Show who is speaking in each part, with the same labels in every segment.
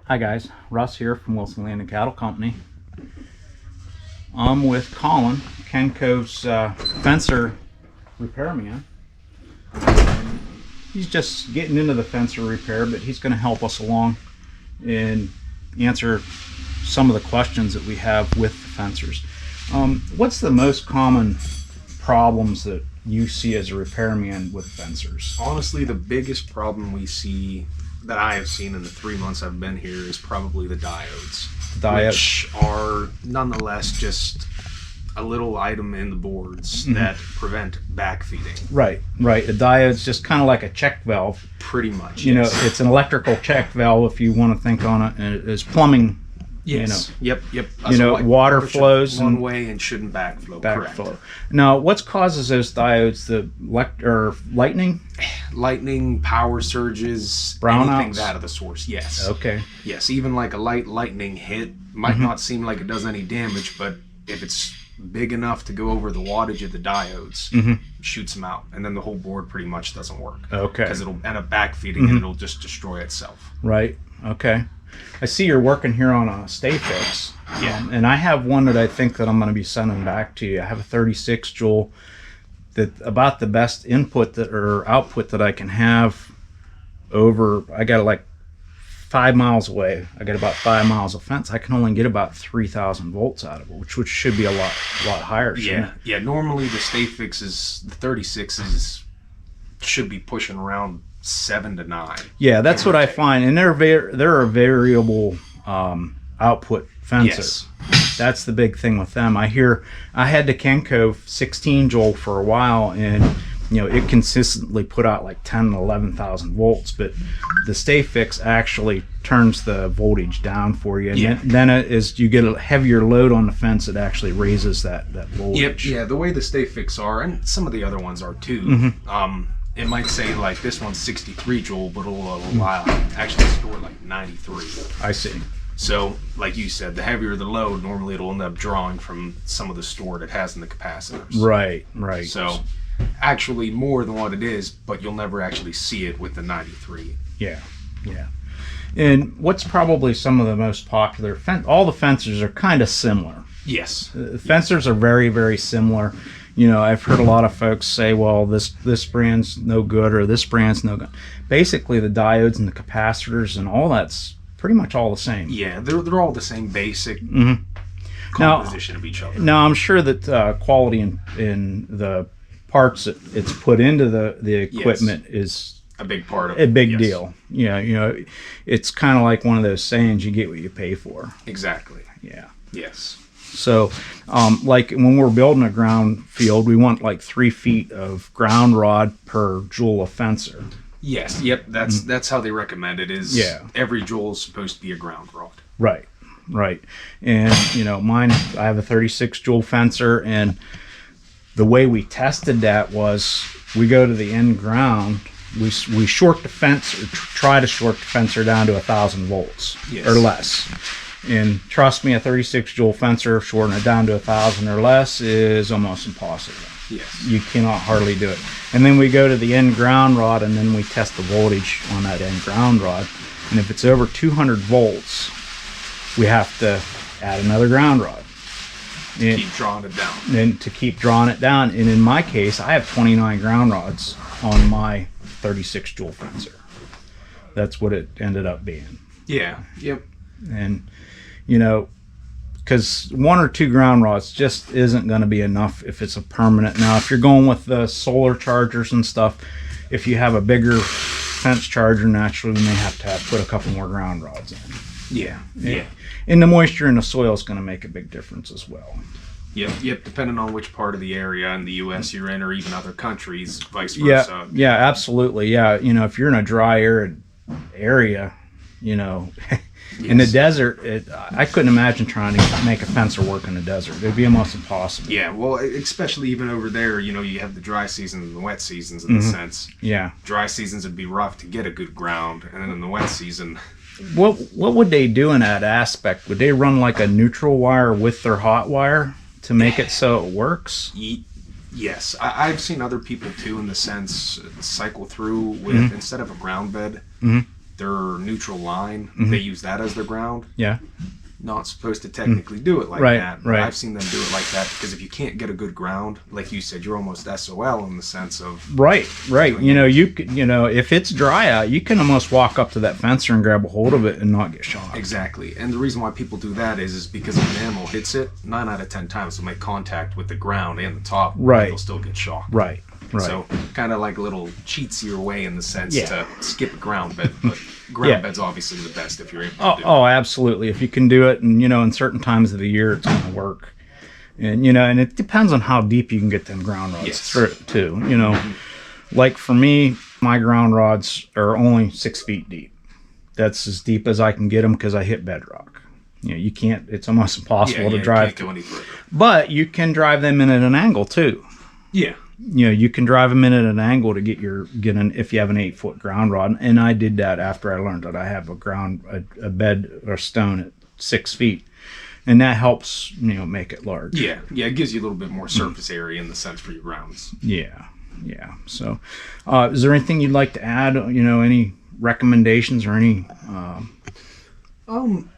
Speaker 1: Hi guys, Russ here from Wilson Land and Cattle Company. I'm with Colin, Kencoves fencer repairman. He's just getting into the fencer repair, but he's going to help us along and answer some of the questions that we have with the fencers. What's the most common problems that you see as a repairman with fencers?
Speaker 2: Honestly, the biggest problem we see that I have seen in the 3 months I've been here is probably the diodes. Which are nonetheless just a little item in the boards that prevent backfeeding.
Speaker 1: Right. A diode's just kind of like a check valve.
Speaker 2: Pretty much.
Speaker 1: You know, it's an electrical check valve if you want to think on it, and it is plumbing.
Speaker 2: Yes. Yep.
Speaker 1: You know, water flows
Speaker 2: one way and shouldn't backflow.
Speaker 1: Backflow. Now, what causes those diodes? The lightning?
Speaker 2: Lightning, power surges,
Speaker 1: brownouts,
Speaker 2: anything that of the source. Yes.
Speaker 1: Okay.
Speaker 2: Yes. Even like a light lightning hit might not seem like it does any damage, but if it's big enough to go over the wattage of the diodes, shoots them out, and then the whole board pretty much doesn't work.
Speaker 1: Okay.
Speaker 2: Because it'll end up backfeeding and it'll just destroy itself.
Speaker 1: Right. Okay. I see you're working here on a stay fix.
Speaker 2: Yeah.
Speaker 1: And I have one that I think that I'm going to be sending back to you. I have a 36 joule that about the best input or output that I can have over. I got like 5 miles away. I got about 5 miles of fence. I can only get about 3,000 volts out of it, which should be a lot higher.
Speaker 2: Yeah. Normally the stay fixes, the 36s should be pushing around 7 to 9.
Speaker 1: Yeah, that's what I find, and they're a variable output fencer.
Speaker 2: Yes.
Speaker 1: That's the big thing with them. I had the Kencove 16 joule for a while, and you know it consistently put out like 10 to 11,000 volts. But the stay fix actually turns the voltage down for you, and then as you get a heavier load on the fence, it actually raises that voltage.
Speaker 2: Yep. Yeah, the way the stay fix are, and some of the other ones are too. It might say like this one's 63 joule, but it'll actually store like 93.
Speaker 1: I see.
Speaker 2: So, like you said, the heavier the load, normally it'll end up drawing from some of the store it has in the capacitors.
Speaker 1: Right.
Speaker 2: So, actually more than what it is, but you'll never actually see it with the 93.
Speaker 1: Yeah. And what's probably some of the most popular all the fencers are kind of similar.
Speaker 2: Yes.
Speaker 1: Fencers are very, very similar. You know, I've heard a lot of folks say, well, this brand's no good or this brand's no good. Basically, the diodes and the capacitors and all that's pretty much all the same.
Speaker 2: Yeah, they're all the same basic composition of each other.
Speaker 1: Now, I'm sure that quality in the parts that it's put into the equipment is
Speaker 2: a big part of
Speaker 1: it. A big deal. Yeah, you know, it's kind of like one of those sayings, you get what you pay for.
Speaker 2: Exactly.
Speaker 1: Yeah.
Speaker 2: Yes.
Speaker 1: So, like when we're building a ground field, we want like 3 feet of ground rod per joule of fencer.
Speaker 2: Yes. Yep. That's how they recommend it. Is every joule is supposed to be a ground rod. Right.
Speaker 1: And you know, mine, I have a 36 joule fencer, and the way we tested that was we go to the end ground, we short the fence or try to short the fencer down to 1,000 volts or less. And trust me, a 36 joule fencer shorting it down to 1,000 or less is almost impossible.
Speaker 2: Yes.
Speaker 1: You cannot hardly do it. And then we go to the end ground rod, and then we test the voltage on that end ground rod. And if it's over 200 volts, we have to add another ground rod.
Speaker 2: And keep drawing it down.
Speaker 1: And to keep drawing it down. And in my case, I have 29 ground rods on my 36 joule fencer. That's what it ended up being.
Speaker 2: Yeah. Yep.
Speaker 1: And you know, because 1 or 2 ground rods just isn't going to be enough if it's a permanent. Now, if you're going with the solar chargers and stuff, if you have a bigger fence charger, naturally, we may have to put a couple more ground rods in.
Speaker 2: Yeah.
Speaker 1: And the moisture in the soil is going to make a big difference as well.
Speaker 2: Yep. Depending on which part of the area in the U.S. you're in, or even other countries, vice versa.
Speaker 1: Yeah, absolutely. Yeah, you know, if you're in a dry, arid area, you know. In the desert, I couldn't imagine trying to make a fencer work in the desert. It'd be almost impossible.
Speaker 2: Yeah, well, especially even over there, you know, you have the dry seasons and the wet seasons in the sense.
Speaker 1: Yeah.
Speaker 2: Dry seasons would be rough to get a good ground, and then in the wet season...
Speaker 1: What would they do in that aspect? Would they run like a neutral wire with their hot wire to make it so it works?
Speaker 2: Yes. I've seen other people, too, in the sense, cycle through with, instead of a ground bed, their neutral line, they use that as their ground.
Speaker 1: Yeah.
Speaker 2: Not supposed to technically do it like that. But I've seen them do it like that because if you can't get a good ground, like you said, you're almost SOL in the sense of
Speaker 1: You know, if it's dry out, you can almost walk up to that fencer and grab a hold of it and not get shocked.
Speaker 2: Exactly. And the reason why people do that is because if an animal hits it, 9 out of 10 times will make contact with the ground and the top.
Speaker 1: Right.
Speaker 2: They'll still get shocked.
Speaker 1: Right.
Speaker 2: So kind of like a little cheats your way in the sense to skip a ground bed, but ground bed's obviously the best if you're able to do it.
Speaker 1: Oh, absolutely. If you can do it, and in certain times of the year, it's going to work. And and it depends on how deep you can get them ground rods through too. Like for me, my ground rods are only 6 feet deep. That's as deep as I can get them because I hit bedrock. You can't. It's almost impossible to drive.
Speaker 2: Can't go any further.
Speaker 1: But you can drive them in at an angle too.
Speaker 2: Yeah.
Speaker 1: You can drive them in at an angle to get if you have an 8-foot ground rod. And I did that after I learned that I have a bed or stone at 6 feet. And that helps, make it large.
Speaker 2: Yeah. Yeah. It gives you a little bit more surface area in the sense for your grounds.
Speaker 1: Yeah. Yeah. So, is there anything you'd like to add? Any recommendations or any,
Speaker 2: in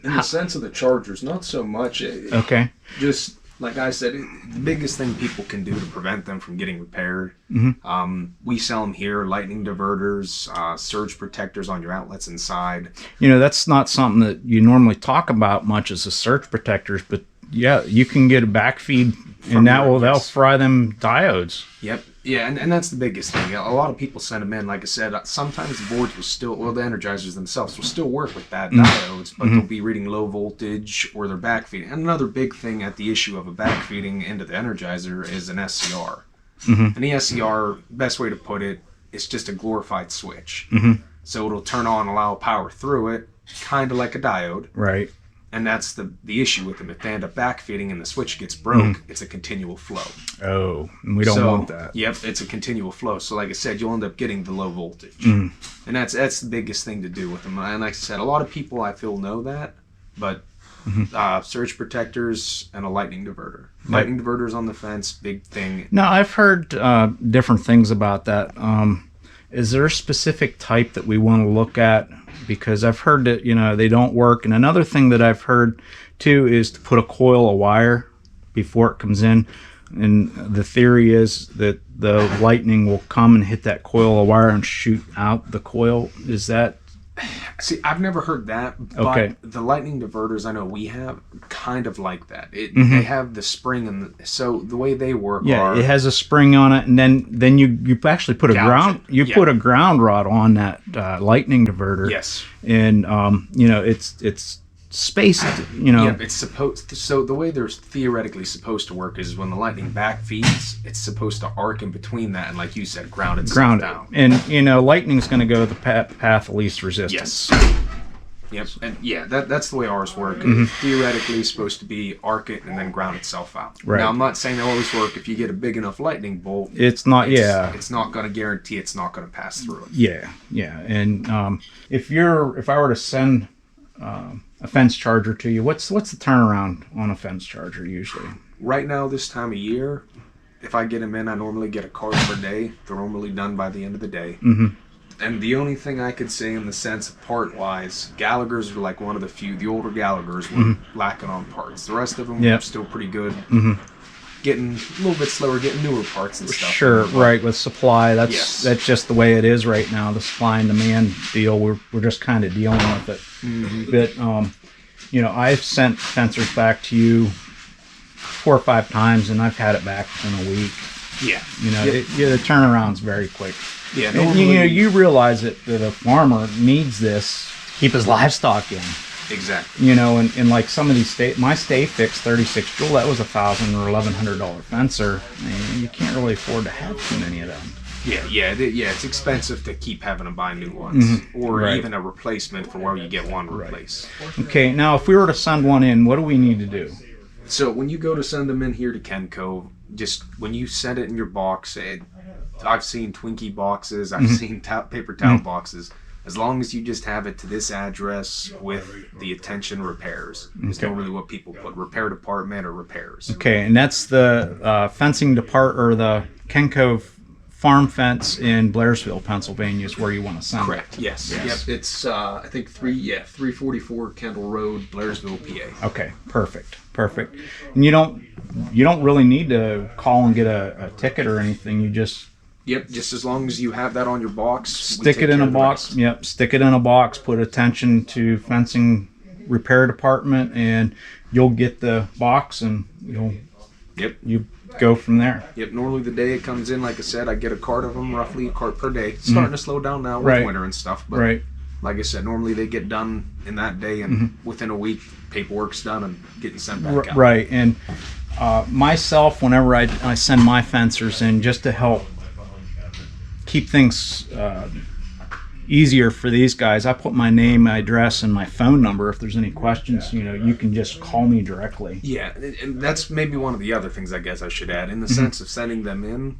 Speaker 2: the sense of the chargers, not so much.
Speaker 1: Okay.
Speaker 2: Just, like I said, the biggest thing people can do to prevent them from getting repaired, we sell them here, lightning diverters, surge protectors on your outlets inside.
Speaker 1: That's not something that you normally talk about much as the surge protectors, but yeah, you can get a backfeed and that'll fry them diodes.
Speaker 2: Yep. Yeah, and that's the biggest thing. A lot of people send them in. Like I said, sometimes the boards will the energizers themselves will still work with bad diodes, but they'll be reading low voltage or they're backfeeding. And another big thing at the issue of a backfeeding into the energizer is an SCR. And the SCR, best way to put it, is just a glorified switch. So it'll turn on, allow power through it, kind of like a diode.
Speaker 1: Right.
Speaker 2: And that's the issue with them. If they end up backfeeding and the switch gets broke, it's a continual flow.
Speaker 1: Oh, and we don't want that.
Speaker 2: Yep, it's a continual flow. So like I said, you'll end up getting the low voltage. And that's the biggest thing to do with them. And like I said, a lot of people I feel know that, but surge protectors and a lightning diverter. Lightning diverters on the fence, big thing.
Speaker 1: Now, I've heard different things about that. Is there a specific type that we want to look at? Because I've heard that, they don't work. And another thing that I've heard, too, is to put a coil of wire before it comes in. And the theory is that the lightning will come and hit that coil of wire and shoot out the coil. Is that...
Speaker 2: See, I've never heard that, but the lightning diverters I know we have kind of like that. They have the spring, so the way they work
Speaker 1: it has a spring on it, and then you actually put put a ground rod on that lightning diverter.
Speaker 2: Yes.
Speaker 1: And it's spaced,
Speaker 2: Yeah, it's supposed to, so the way they're theoretically supposed to work is when the lightning back feeds, it's supposed to arc in between that and, like you said, ground itself down.
Speaker 1: And lightning's going to go the path of least resistance.
Speaker 2: Yes. Yep. And that's the way ours work. Theoretically, it's supposed to be arc it and then ground itself out.
Speaker 1: Right.
Speaker 2: Now, I'm not saying they always work. If you get a big enough lightning bolt,
Speaker 1: it's not
Speaker 2: going to guarantee it's not going to pass through it.
Speaker 1: Yeah. And if I were to send a fence charger to you, what's the turnaround on a fence charger usually?
Speaker 2: Right now, this time of year, if I get them in, I normally get a card per day. They're normally done by the end of the day. And the only thing I could say in the sense of part-wise, Gallagher's are like one of the few. The older Gallagher's were lacking on parts. The rest of them were still pretty good. Getting a little bit slower, getting newer parts and stuff.
Speaker 1: Sure, right. With supply, that's just the way it is right now. The supply and demand deal. We're just kind of dealing with it. But I've sent fencers back to you 4 or 5 times, and I've had it back in a week. The turnaround's very quick.
Speaker 2: Yeah,
Speaker 1: and, you realize that a farmer needs this to keep his livestock in.
Speaker 2: Exactly.
Speaker 1: And like some of these my Stay Fix 36 joule, that was $1,000 or $1,100 fencer. And you can't really afford to have too many of them.
Speaker 2: It's expensive to keep having to buy new ones, or even a replacement for where you get one replaced.
Speaker 1: Okay, now if we were to send one in, what do we need to do?
Speaker 2: So when you go to send them in here to Kencove, just when you send it in your box, I've seen Twinkie boxes, I've seen paper towel boxes. As long as you just have it to this address with the attention repairs, is normally what people put, repair department or repairs.
Speaker 1: Okay, and that's the fencing department or the Kencove Farm Fence in Blairsville, Pennsylvania is where you want to send
Speaker 2: Correct.
Speaker 1: it.
Speaker 2: Yes. Yep. It's I think 344 Kendall Road, Blairsville, PA.
Speaker 1: Okay, perfect. And you don't really need to call and get a ticket or anything. You just
Speaker 2: Yep, just as long as you have that on your box.
Speaker 1: Stick it in a box. Yep, stick it in a box. Put attention to fencing repair department, and you'll get the box, and you go from there.
Speaker 2: Yep. Normally the day it comes in, like I said, I get a cart of them, roughly a cart per day. It's starting to slow down now with winter and stuff, but like I said, normally they get done in that day, and within a week, paperwork's done and getting sent back out.
Speaker 1: Right, and myself, whenever I send my fencers in, just to help keep things easier for these guys, I put my name, my address, and my phone number. If there's any questions, you can just call me directly.
Speaker 2: Yeah, and that's maybe one of the other things I guess I should add, in the sense of sending them in.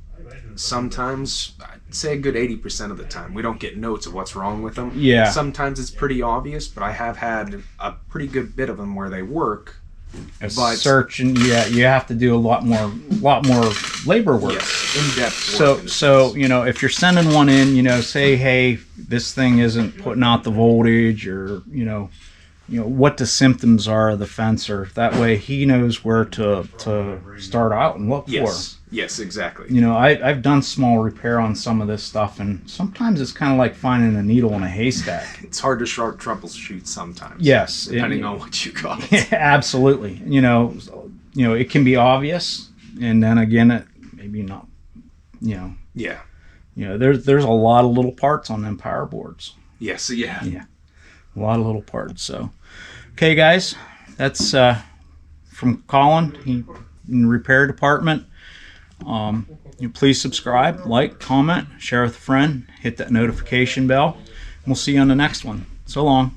Speaker 2: Sometimes, I'd say a good 80% of the time, we don't get notes of what's wrong with them.
Speaker 1: Yeah.
Speaker 2: Sometimes it's pretty obvious, but I have had a pretty good bit of them where they work.
Speaker 1: Search, and you have to do a lot more labor work.
Speaker 2: Yes, in-depth work.
Speaker 1: So if you're sending one in, say, hey, this thing isn't putting out the voltage, or what the symptoms are of the fencer. That way he knows where to start out and look for.
Speaker 2: Yes, exactly.
Speaker 1: I've done small repair on some of this stuff, and sometimes it's kind of like finding a needle in a haystack.
Speaker 2: It's hard to troubleshoot sometimes.
Speaker 1: Yes,
Speaker 2: depending on what you got.
Speaker 1: Absolutely. It can be obvious, and then again, it maybe not.
Speaker 2: Yeah.
Speaker 1: There's a lot of little parts on them power boards.
Speaker 2: Yes. Yeah.
Speaker 1: A lot of little parts. So, okay, guys, that's from Colin. He in the repair department. Please subscribe, like, comment, share with a friend, hit that notification bell. We'll see you on the next one. So long.